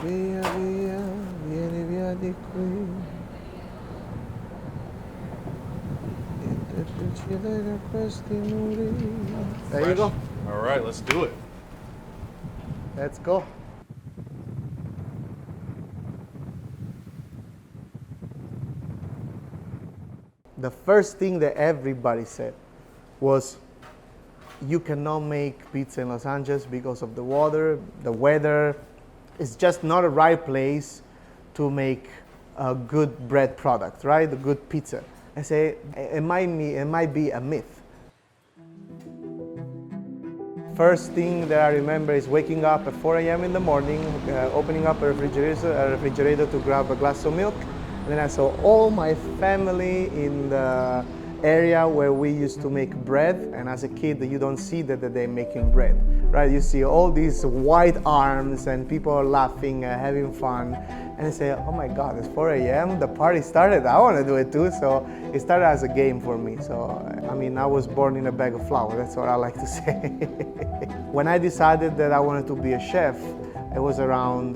Via, via, vieni via di qui. Niente più uccidere da questi muri. There you go. All right, let's do it. Let's go. The first thing that everybody said was, you cannot make pizza in Los Angeles because of the water, the weather. It's just not a right place to make a good bread product, right? A good pizza. I say, it might be a myth. First thing that I remember is waking up at 4 a.m. in the morning, opening up a refrigerator to grab a glass of milk. And then I saw all my family in the area where we used to make bread. And as a kid, you don't see that they're making bread, right? You see all these white arms and people are laughing, having fun. And I say, oh my God, it's 4 a.m., the party started, I want to do it too. So it started as a game for me. So, I mean, I was born in a bag of flour, that's what I like to say. When I decided that I wanted to be a chef, I was around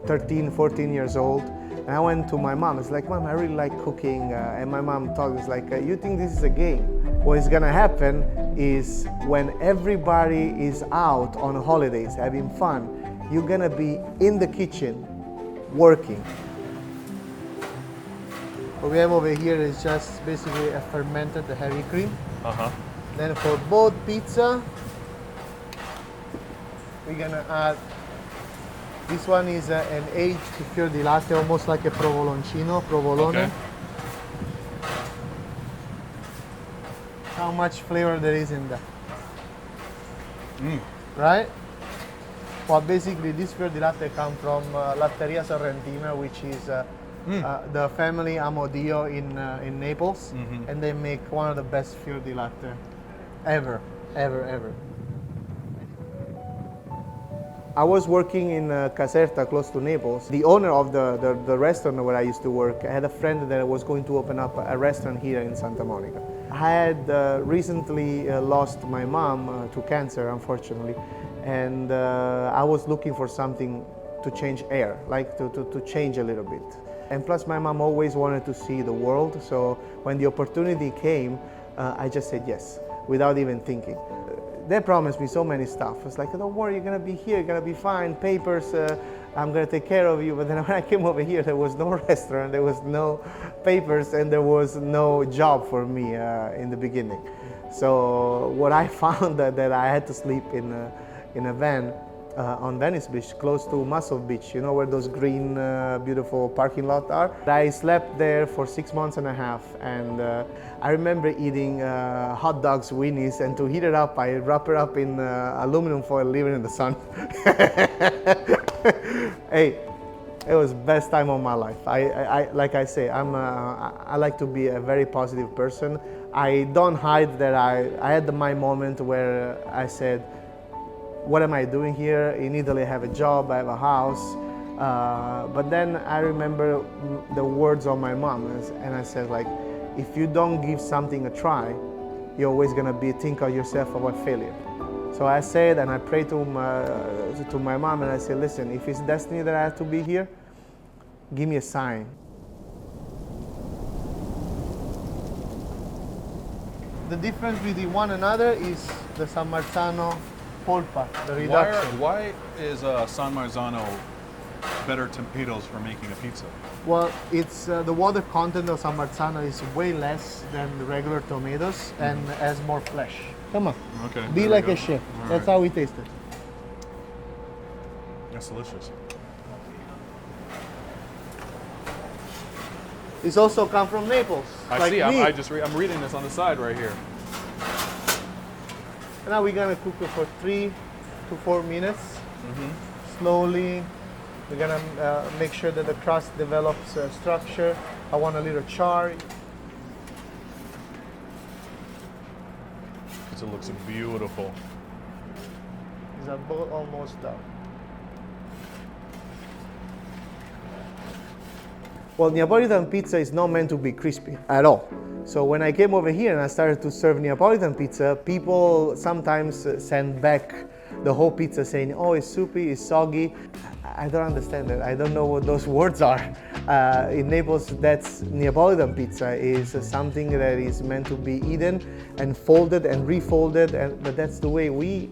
13, 14 years old. And I went to my mom, it's like, Mom, I really like cooking. And my mom told me, it's like, you think this is a game? What is gonna happen is when everybody is out on holidays, having fun, you're gonna be in the kitchen, working. What we have over here is just basically a fermented heavy cream. Then for both pizza, we're gonna add, this one is an aged fior di latte, almost like a provolone. Okay. How much flavor there is in that. Right? Well, basically this fior di latte comes from Latteria Sorrentina, which is the family Amodio in Naples, and they make one of the best fior di latte ever. I was working in Caserta, close to Naples. The owner of the restaurant where I used to work, I had a friend that was going to open up a restaurant here in Santa Monica. I had recently lost my mom to cancer, unfortunately, and I was looking for something to change air, like to change a little bit. And plus my mom always wanted to see the world, so when the opportunity came, I just said yes, without even thinking. They promised me so many stuff. It's like, don't worry, you're gonna be here, you're gonna be fine, papers, I'm gonna take care of you. But then when I came over here, there was no restaurant, there was no papers, and there was no job for me in the beginning. So what I found that I had to sleep in a van on Venice Beach, close to Muscle Beach, you know where those green, beautiful parking lots are? I slept there for 6 months and a half, and I remember eating hot dogs, weenies, and to heat it up, I wrap it up in aluminum foil, leave it in the sun. Hey, it was the best time of my life. I like I say, I like to be a very positive person. I don't hide that I had my moment where I said, what am I doing here? In Italy I have a job, I have a house. But then I remember the words of my mom, and I said, like, if you don't give something a try, you're always gonna think of yourself about failure. So I said, and I prayed to my mom, and I said, listen, if it's destiny that I have to be here, give me a sign. The difference between one another is the San Marzano polpa, the reduction. Why is San Marzano better tomatoes for making a pizza? Well, it's the water content of San Marzano is way less than the regular tomatoes and has more flesh. Come on, Okay. be there we like go. a chef. All That's right. how we taste it. That's delicious. This also comes from Naples. I like see. me. I'm reading this on the side right here. And now we're gonna cook it for 3 to 4 minutes. Slowly. We're gonna make sure that the crust develops structure. I want a little char. It looks beautiful. These are both almost done. Well, Neapolitan pizza is not meant to be crispy at all. So when I came over here and I started to serve Neapolitan pizza, people sometimes send back the whole pizza saying, oh, it's soupy, it's soggy. I don't understand it. I don't know what those words are. In Naples, that's Neapolitan pizza is something that is meant to be eaten and folded and refolded, but that's the way we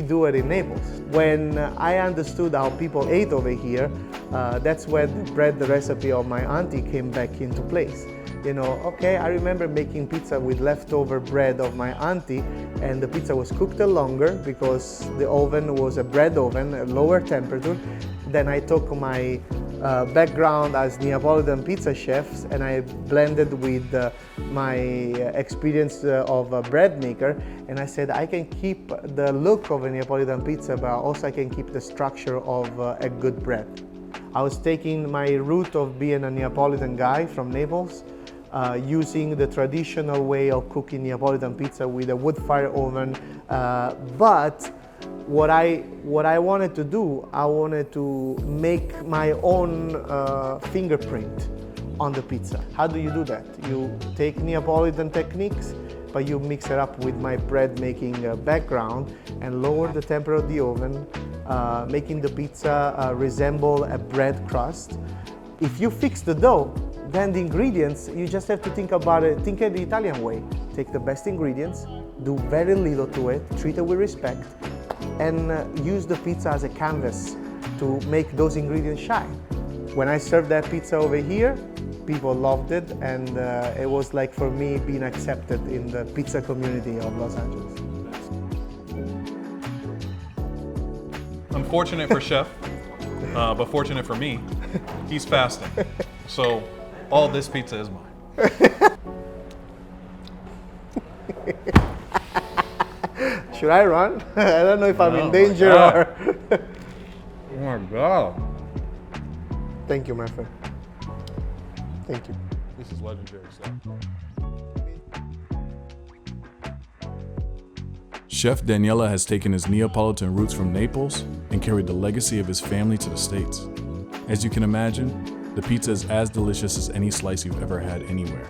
do it in Naples. When I understood how people ate over here, that's when the recipe of my auntie came back into place. You know, okay, I remember making pizza with leftover bread of my auntie, and the pizza was cooked longer because the oven was a bread oven, a lower temperature. Then I took my background as Neapolitan pizza chefs and I blended with my experience of a bread maker, and I said I can keep the look of a Neapolitan pizza, but also I can keep the structure of a good bread. I was taking my root of being a Neapolitan guy from Naples, using the traditional way of cooking Neapolitan pizza with a wood-fire oven, but what I wanted to do, I wanted to make my own fingerprint on the pizza. How do you do that? You take Neapolitan techniques, but you mix it up with my bread making background and lower the temperature of the oven, making the pizza resemble a bread crust. If you fix the dough, then the ingredients, you just have to think about it, think of the Italian way. Take the best ingredients, do very little to it, treat it with respect, and use the pizza as a canvas to make those ingredients shine. When I served that pizza over here, people loved it, and it was like for me being accepted in the pizza community of Los Angeles. Unfortunate for Chef, but fortunate for me, he's fasting. So all this pizza is mine. Should I run? I don't know if I'm in danger or... Oh my God. Thank you, my friend. Thank you. This is legendary stuff. Chef Daniele has taken his Neapolitan roots from Naples and carried the legacy of his family to the States. As you can imagine, the pizza is as delicious as any slice you've ever had anywhere.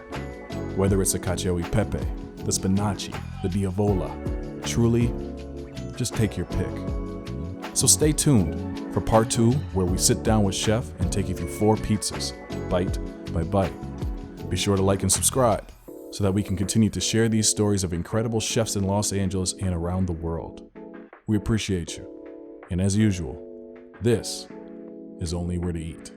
Whether it's the cacio e pepe, the spinaci, the diavola, truly, just take your pick. So stay tuned for part 2, where we sit down with Chef and take you through 4 pizzas, bite by bite. Be sure to like and subscribe so that we can continue to share these stories of incredible chefs in Los Angeles and around the world. We appreciate you. And as usual, this is Only Where to Eat.